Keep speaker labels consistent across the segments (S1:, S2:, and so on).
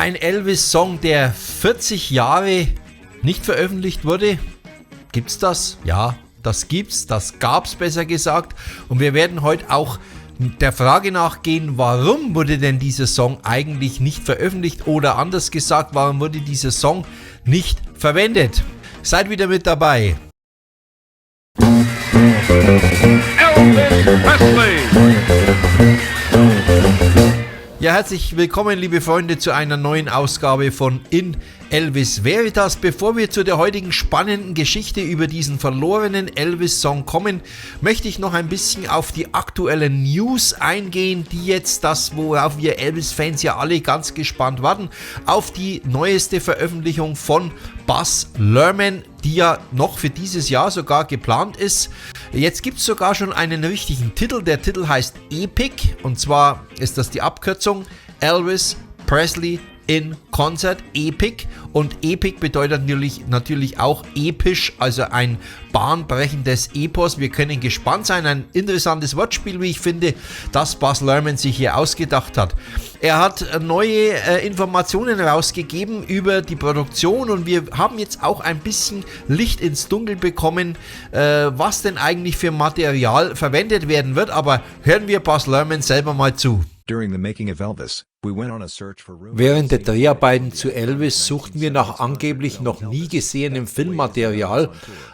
S1: Ein Elvis-Song, der 40 Jahre nicht veröffentlicht wurde. Gibt's das? Ja, das gibt's. Das gab's besser gesagt. Und wir werden heute auch der Frage nachgehen, warum wurde denn dieser Song eigentlich nicht veröffentlicht oder anders gesagt, warum wurde dieser Song nicht verwendet? Seid wieder mit dabei. Elvis Presley. Ja, herzlich willkommen, liebe Freunde, zu einer neuen Ausgabe von In Elvis Veritas. Bevor wir zu der heutigen spannenden Geschichte über diesen verlorenen Elvis-Song kommen, möchte ich noch ein bisschen auf die aktuellen News eingehen, die jetzt worauf wir Elvis-Fans ja alle ganz gespannt warten, auf die neueste Veröffentlichung von Baz Luhrmann, die ja noch für dieses Jahr sogar geplant ist. Jetzt gibt es sogar schon einen richtigen Titel. Der Titel heißt Epic und zwar ist das die Abkürzung Elvis Presley in Concert, Epic, und Epic bedeutet natürlich auch episch, also ein bahnbrechendes Epos. Wir können gespannt sein, ein interessantes Wortspiel, wie ich finde, das Baz Luhrmann sich hier ausgedacht hat. Er hat neue Informationen rausgegeben über die Produktion und wir haben jetzt auch ein bisschen Licht ins Dunkel bekommen, was denn eigentlich für Material verwendet werden wird, aber hören wir Baz Luhrmann selber mal zu.
S2: Während der Dreharbeiten zu Elvis suchten wir nach angeblich noch nie gesehenem Filmmaterial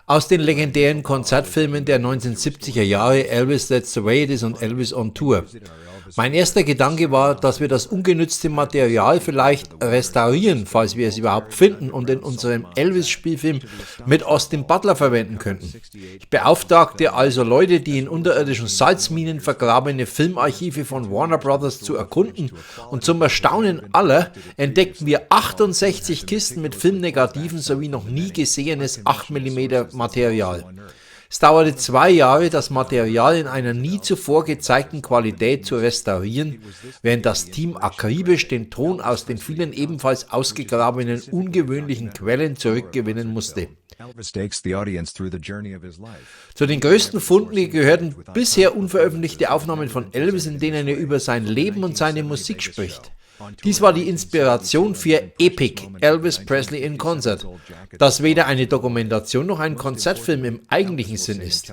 S2: aus den legendären Konzertfilmen der 1970er Jahre Elvis That's the Way It Is und Elvis on Tour. Mein erster Gedanke war, dass wir das ungenützte Material vielleicht restaurieren, falls wir es überhaupt finden, und in unserem Elvis-Spielfilm mit Austin Butler verwenden könnten. Ich beauftragte also Leute, die in unterirdischen Salzminen vergrabene Filmarchive von Warner Brothers zu erkunden, und zum Erstaunen aller entdeckten wir 68 Kisten mit Filmnegativen sowie noch nie gesehenes 8mm Material. Es dauerte 2 Jahre, das Material in einer nie zuvor gezeigten Qualität zu restaurieren, während das Team akribisch den Ton aus den vielen ebenfalls ausgegrabenen ungewöhnlichen Quellen zurückgewinnen musste. Zu den größten Funden gehörten bisher unveröffentlichte Aufnahmen von Elvis, in denen er über sein Leben und seine Musik spricht. Dies war die Inspiration für Epic, Elvis Presley in Concert, das weder eine Dokumentation noch ein Konzertfilm im eigentlichen Sinn ist.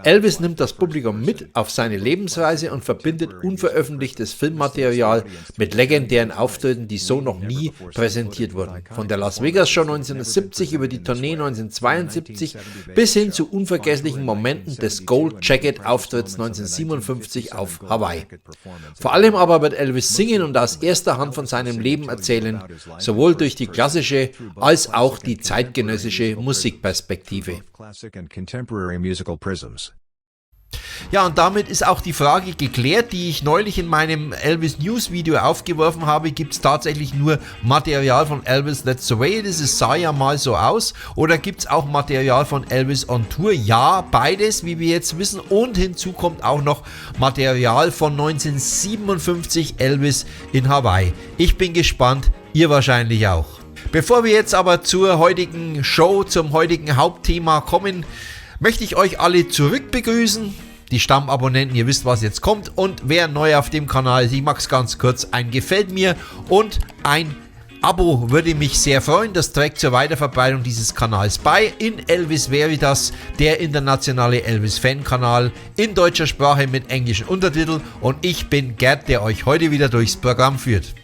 S2: Elvis nimmt das Publikum mit auf seine Lebensreise und verbindet unveröffentlichtes Filmmaterial mit legendären Auftritten, die so noch nie präsentiert wurden. Von der Las Vegas Show 1970 über die Tournee 1972 bis hin zu unvergesslichen Momenten des Gold Jacket Auftritts 1957 auf Hawaii. Vor allem aber wird Elvis singen und aus erster Hand von seinem Leben erzählen, sowohl durch die klassische als auch die zeitgenössische Musikperspektive.
S1: Ja, und damit ist auch die Frage geklärt, die ich neulich in meinem Elvis News Video aufgeworfen habe. Gibt es tatsächlich nur Material von Elvis That's the Way It Is? Es sah ja mal so aus. Oder gibt es auch Material von Elvis on Tour? Ja, beides, wie wir jetzt wissen. Und hinzu kommt auch noch Material von 1957 Elvis in Hawaii. Ich bin gespannt, ihr wahrscheinlich auch. Bevor wir jetzt aber zur heutigen Show, zum heutigen Hauptthema kommen, möchte ich euch alle zurück begrüßen, die Stammabonnenten, ihr wisst, was jetzt kommt, und wer neu auf dem Kanal ist, ich mache es ganz kurz, ein Gefällt mir und ein Abo würde mich sehr freuen, das trägt zur Weiterverbreitung dieses Kanals bei. In Elvis Veritas, der internationale Elvis-Fan-Kanal in deutscher Sprache mit englischen Untertiteln, und ich bin Gerd, der euch heute wieder durchs Programm führt.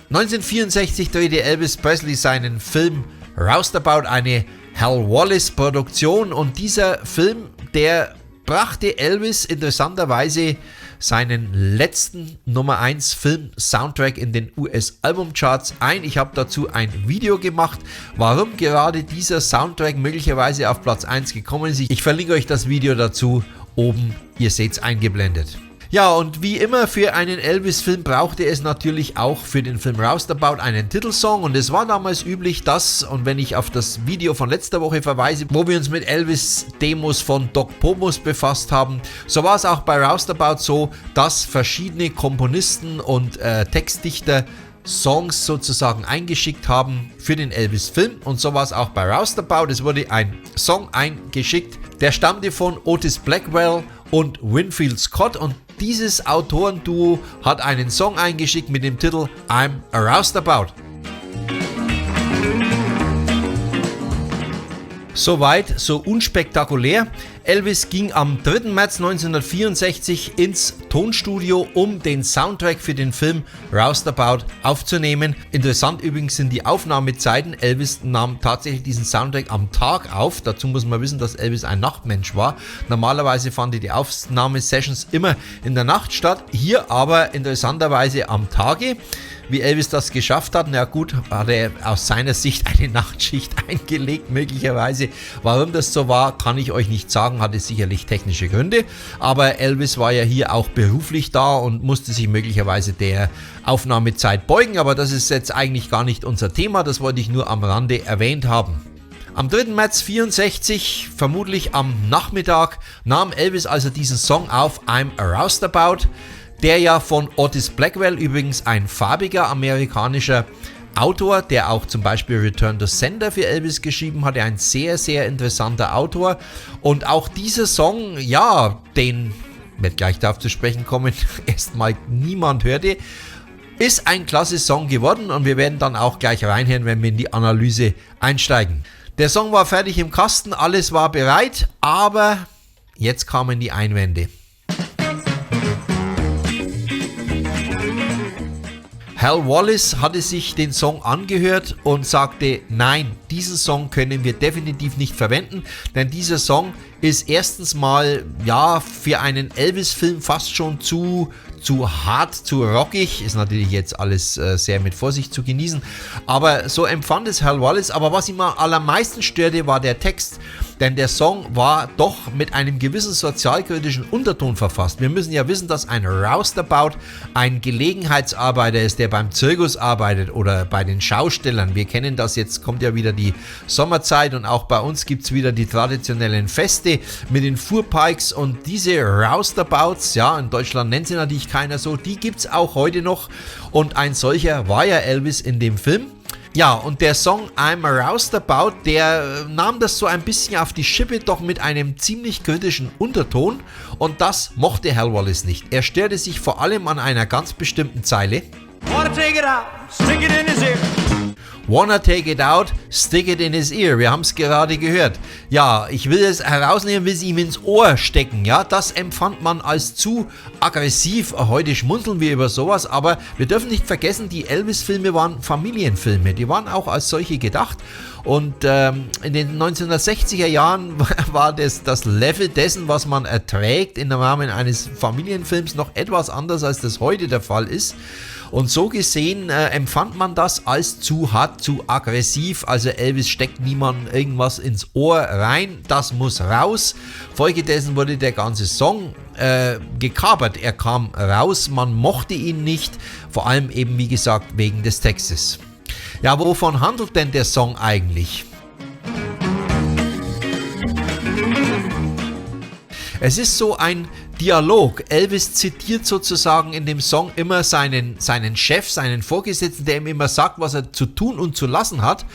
S1: (1964) drehte Elvis Presley seinen Film Roustabout, eine Hal Wallis Produktion, und dieser Film, der brachte Elvis interessanterweise seinen letzten Nummer 1 Film-Soundtrack in den US-Albumcharts ein. Ich habe dazu ein Video gemacht, warum gerade dieser Soundtrack möglicherweise auf Platz 1 gekommen ist. Ich verlinke euch das Video dazu oben, ihr seht es eingeblendet. Ja, und wie immer für einen Elvis-Film brauchte es natürlich auch für den Film Roustabout einen Titelsong, und es war damals üblich, dass, und wenn ich auf das Video von letzter Woche verweise, wo wir uns mit Elvis-Demos von Doc Pomus befasst haben, so war es auch bei Roustabout so, dass verschiedene Komponisten und Textdichter Songs sozusagen eingeschickt haben für den Elvis-Film, und so war es auch bei Roustabout. Es wurde ein Song eingeschickt, der stammte von Otis Blackwell und Winfield Scott, und Dieses Autorenduo hat einen Song eingeschickt mit dem Titel I'm Aroused About. Soweit, so unspektakulär. Elvis ging am 3. März 1964 ins Tonstudio, um den Soundtrack für den Film Roustabout aufzunehmen. Interessant übrigens sind die Aufnahmezeiten. Elvis nahm tatsächlich diesen Soundtrack am Tag auf. Dazu muss man wissen, dass Elvis ein Nachtmensch war. Normalerweise fanden die Aufnahmesessions immer in der Nacht statt. Hier aber interessanterweise am Tage. Wie Elvis das geschafft hat, na gut, hat er aus seiner Sicht eine Nachtschicht eingelegt, möglicherweise. Warum das so war, kann ich euch nicht sagen, hatte sicherlich technische Gründe. Aber Elvis war ja hier auch beruflich da und musste sich möglicherweise der Aufnahmezeit beugen. Aber das ist jetzt eigentlich gar nicht unser Thema, das wollte ich nur am Rande erwähnt haben. Am 3. März 1964, vermutlich am Nachmittag, nahm Elvis also diesen Song auf, I'm Aroused About, der ja von Otis Blackwell, übrigens ein farbiger amerikanischer Autor, der auch zum Beispiel Return to Sender für Elvis geschrieben hatte, ein sehr, sehr interessanter Autor. Und auch dieser Song, ja, den, wird gleich darauf zu sprechen kommen, erstmal niemand hörte, ist ein klasse Song geworden und wir werden dann auch gleich reinhören, wenn wir in die Analyse einsteigen. Der Song war fertig im Kasten, alles war bereit, aber jetzt kamen die Einwände. Hal Wallis hatte sich den Song angehört und sagte, nein, diesen Song können wir definitiv nicht verwenden, denn dieser Song ist erstens mal, ja, für einen Elvis-Film fast schon zu hart, zu rockig, ist natürlich jetzt alles sehr mit Vorsicht zu genießen, aber so empfand es Hal Wallis. Aber was ihm am allermeisten störte, war der Text, denn der Song war doch mit einem gewissen sozialkritischen Unterton verfasst. Wir müssen ja wissen, dass ein Roustabout ein Gelegenheitsarbeiter ist, der beim Zirkus arbeitet oder bei den Schaustellern. Wir kennen das, jetzt kommt ja wieder die Sommerzeit und auch bei uns gibt es wieder die traditionellen Feste mit den Fuhrpikes und diese Roustabouts, ja, in Deutschland nennt sie natürlich keiner so, die gibt es auch heute noch und ein solcher war ja Elvis in dem Film. Ja, und der Song I'm Aroused About, der nahm das so ein bisschen auf die Schippe, doch mit einem ziemlich kritischen Unterton und das mochte Hal Wallis nicht. Er störte sich vor allem an einer ganz bestimmten Zeile. Wanna take it out, stick it in his ear. Wanna take it out, stick it in his ear. Wir haben es gerade gehört. Ja, ich will es herausnehmen, will es ihm ins Ohr stecken. Ja, das empfand man als zu aggressiv. Heute schmunzeln wir über sowas, aber wir dürfen nicht vergessen, die Elvis-Filme waren Familienfilme. Die waren auch als solche gedacht. Und in den 1960er Jahren war das Level dessen, was man erträgt im Rahmen eines Familienfilms, noch etwas anders, als das heute der Fall ist. Und so gesehen empfand man das als zu hart, zu aggressiv. Also Elvis steckt niemandem irgendwas ins Ohr rein, das muss raus. Folgedessen wurde der ganze Song gekapert. Er kam raus, man mochte ihn nicht, vor allem eben wie gesagt wegen des Textes. Ja, wovon handelt denn der Song eigentlich? Es ist so ein Dialog. Elvis zitiert sozusagen in dem Song immer seinen Chef, seinen Vorgesetzten, der ihm immer sagt, was er zu tun und zu lassen hat.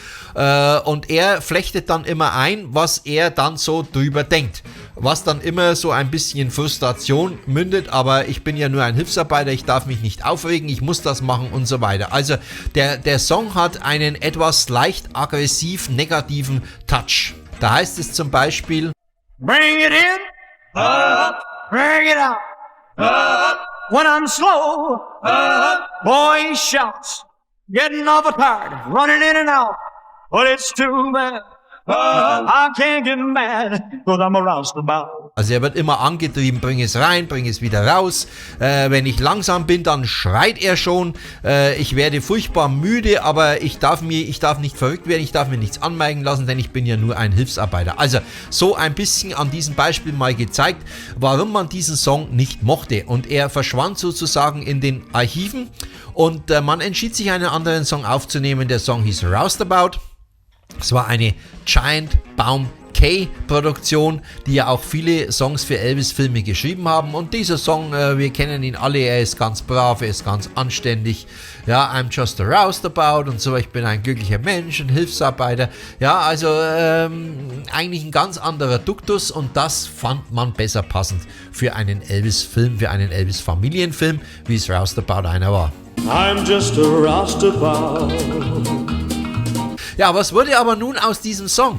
S1: Und er flechtet dann immer ein, was er dann so drüber denkt. Was dann immer so ein bisschen Frustration mündet, aber ich bin ja nur ein Hilfsarbeiter, ich darf mich nicht aufregen, ich muss das machen und so weiter. Also der Song hat einen etwas leicht aggressiv negativen Touch. Da heißt es zum Beispiel: Bring it in, bring it out. When I'm slow, boy shouts, getting awful tired, running in and out. But it's too bad, I can't get mad, 'cause I'm aroused about. Also er wird immer angetrieben, bring es rein, bring es wieder raus. Wenn ich langsam bin, dann schreit er schon. Ich werde furchtbar müde, aber ich darf nicht verrückt werden, ich darf mir nichts anmerken lassen, denn ich bin ja nur ein Hilfsarbeiter. Also so ein bisschen an diesem Beispiel mal gezeigt, warum man diesen Song nicht mochte. Und er verschwand sozusagen in den Archiven und man entschied sich, einen anderen Song aufzunehmen. Der Song hieß Roustabout. Es war eine Giant Bomb Kay-Produktion, die ja auch viele Songs für Elvis-Filme geschrieben haben. Und dieser Song, wir kennen ihn alle, er ist ganz brav, er ist ganz anständig. Ja, I'm just a roustabout und so, ich bin ein glücklicher Mensch, ein Hilfsarbeiter. Ja, also eigentlich ein ganz anderer Duktus und das fand man besser passend für einen Elvis-Film, für einen Elvis-Familienfilm, wie es Roustabout einer war. I'm just a roustabout. Ja, was wurde aber nun aus diesem Song?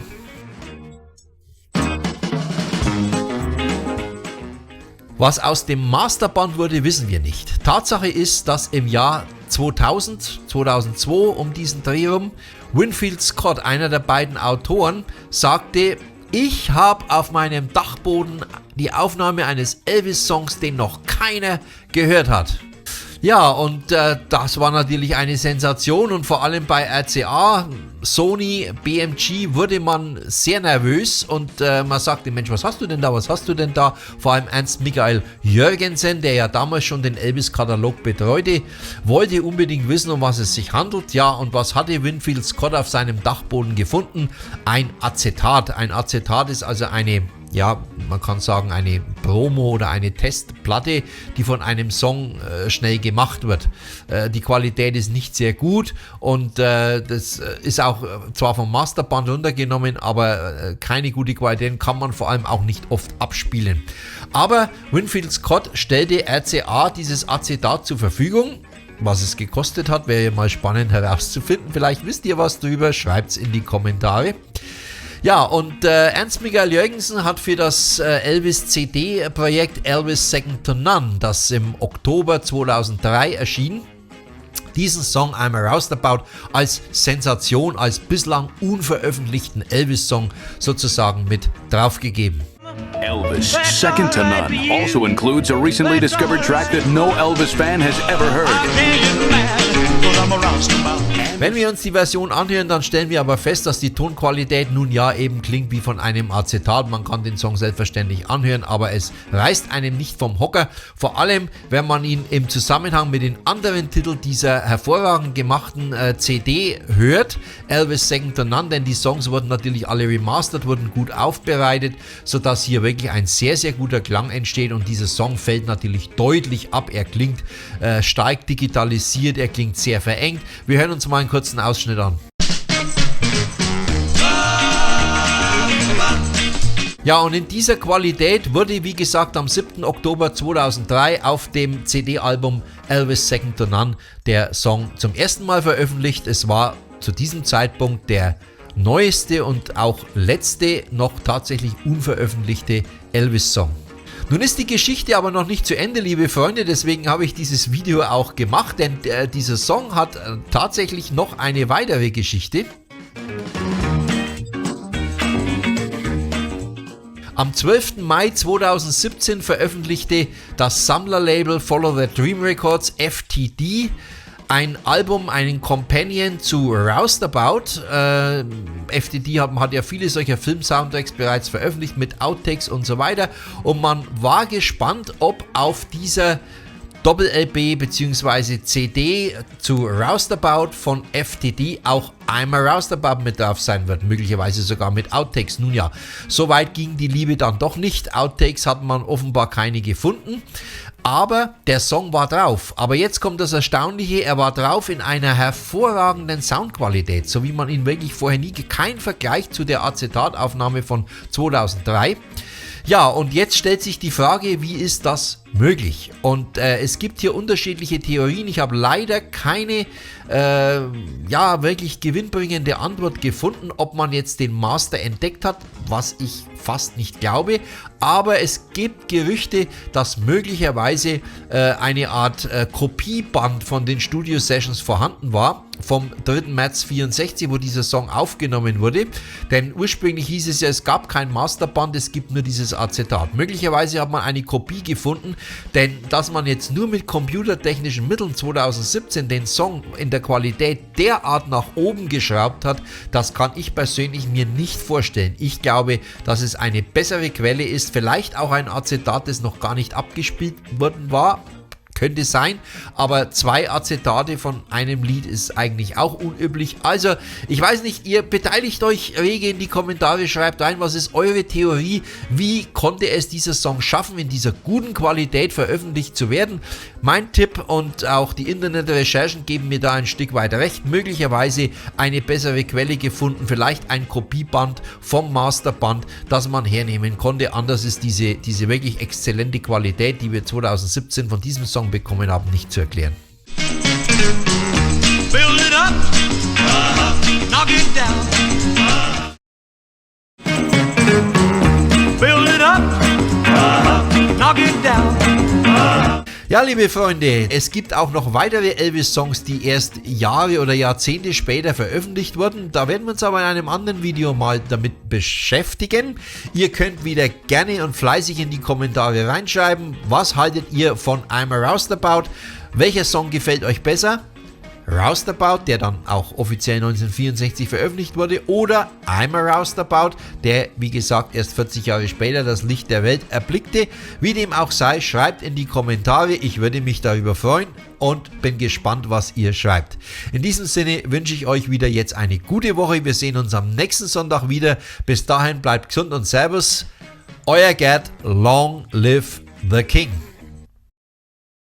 S1: Was aus dem Masterband wurde, wissen wir nicht. Tatsache ist, dass im Jahr 2002 um diesen Dreh rum, Winfield Scott, einer der beiden Autoren, sagte, ich habe auf meinem Dachboden die Aufnahme eines Elvis-Songs, den noch keiner gehört hat. Ja, und das war natürlich eine Sensation und vor allem bei RCA, Sony, BMG wurde man sehr nervös und man sagte, Mensch, was hast du denn da? Vor allem Ernst Michael Jürgensen, der ja damals schon den Elvis-Katalog betreute, wollte unbedingt wissen, um was es sich handelt. Ja, und was hatte Winfield Scott auf seinem Dachboden gefunden? Ein Acetat. Ein Acetat ist also eine, ja, man kann sagen, eine Promo oder eine Testplatte, die von einem Song schnell gemacht wird. Die Qualität ist nicht sehr gut und das ist auch zwar vom Masterband runtergenommen, aber keine gute Qualität, kann man vor allem auch nicht oft abspielen. Aber Winfield Scott stellte RCA dieses Acetat zur Verfügung. Was es gekostet hat, wäre ja mal spannend herauszufinden. Vielleicht wisst ihr was drüber, schreibt es in die Kommentare. Ja, und Ernst Michael Jürgensen hat für das Elvis-CD-Projekt Elvis Second to None, das im Oktober 2003 erschien, diesen Song I'm a Roustabout als Sensation, als bislang unveröffentlichten Elvis-Song sozusagen mit draufgegeben.
S3: Elvis Second to None also includes a recently discovered track that no Elvis fan has ever heard.
S1: Wenn wir uns die Version anhören, dann stellen wir aber fest, dass die Tonqualität nun ja eben klingt wie von einem Acetat. Man kann den Song selbstverständlich anhören, aber es reißt einem nicht vom Hocker. Vor allem, wenn man ihn im Zusammenhang mit den anderen Titeln dieser hervorragend gemachten CD hört, Elvis Second to None, denn die Songs wurden natürlich alle remastert, wurden gut aufbereitet, sodass hier wirklich ein sehr, sehr guter Klang entsteht und dieser Song fällt natürlich deutlich ab. Er klingt stark digitalisiert, er klingt sehr verengt. Wir hören uns mal einen kurzen Ausschnitt an. Ja, und in dieser Qualität wurde, wie gesagt, am 7. Oktober 2003 auf dem CD-Album Elvis Second to None der Song zum ersten Mal veröffentlicht. Es war zu diesem Zeitpunkt der neueste und auch letzte noch tatsächlich unveröffentlichte Elvis-Song. Nun ist die Geschichte aber noch nicht zu Ende, liebe Freunde, deswegen habe ich dieses Video auch gemacht, denn dieser Song hat tatsächlich noch eine weitere Geschichte. Am 12. Mai 2017 veröffentlichte das Sammlerlabel Follow the Dream Records, FTD, ein Album, einen Companion zu Roustabout. FTD hat ja viele solcher Film-Soundtracks bereits veröffentlicht mit Outtakes und so weiter. Und man war gespannt, ob auf dieser Doppel-LP bzw. CD zu Roustabout von FTD auch I'm a Roustabout mit drauf sein wird, möglicherweise sogar mit Outtakes. Nun ja, so weit ging die Liebe dann doch nicht. Outtakes hat man offenbar keine gefunden, aber der Song war drauf. Aber jetzt kommt das Erstaunliche, er war drauf in einer hervorragenden Soundqualität, so wie man ihn wirklich vorher nie, kein Vergleich zu der Acetataufnahme von 2003. Ja, und jetzt stellt sich die Frage, wie ist das möglich? Und es gibt hier unterschiedliche Theorien. Ich habe leider keine wirklich gewinnbringende Antwort gefunden, ob man jetzt den Master entdeckt hat, was ich fast nicht glaube. Aber es gibt Gerüchte, dass möglicherweise eine Art Kopieband von den Studio-Sessions vorhanden war, vom 3. März 64, wo dieser Song aufgenommen wurde. Denn ursprünglich hieß es ja, es gab kein Masterband, es gibt nur dieses Acetat. Möglicherweise hat man eine Kopie gefunden, denn dass man jetzt nur mit computertechnischen Mitteln 2017 den Song in der Qualität derart nach oben geschraubt hat, das kann ich persönlich mir nicht vorstellen. Ich glaube, dass es eine bessere Quelle ist, vielleicht auch ein Acetat, das noch gar nicht abgespielt worden war. könnte sein, aber 2 Acetate von einem Lied ist eigentlich auch unüblich. Also, ich weiß nicht, ihr beteiligt euch rege in die Kommentare, schreibt rein, was ist eure Theorie, wie konnte es dieser Song schaffen, in dieser guten Qualität veröffentlicht zu werden? Mein Tipp und auch die Internetrecherchen geben mir da ein Stück weit recht, möglicherweise eine bessere Quelle gefunden, vielleicht ein Kopieband vom Masterband, das man hernehmen konnte. Anders ist diese wirklich exzellente Qualität, die wir 2017 von diesem Song bekommen haben, nicht zu erklären.
S4: Build it up, knock it down. Build it up, knock it down.
S1: Ja, liebe Freunde, es gibt auch noch weitere Elvis-Songs, die erst Jahre oder Jahrzehnte später veröffentlicht wurden. Da werden wir uns aber in einem anderen Video mal damit beschäftigen. Ihr könnt wieder gerne und fleißig in die Kommentare reinschreiben. Was haltet ihr von I'm a Roustabout? Welcher Song gefällt euch besser? Roustabout, der dann auch offiziell 1964 veröffentlicht wurde, oder I'm a Roustabout, der wie gesagt erst 40 Jahre später das Licht der Welt erblickte. Wie dem auch sei, schreibt in die Kommentare, ich würde mich darüber freuen und bin gespannt, was ihr schreibt. In diesem Sinne wünsche ich euch wieder jetzt eine gute Woche, wir sehen uns am nächsten Sonntag wieder. Bis dahin bleibt gesund und Servus, euer Gerd, long live the King.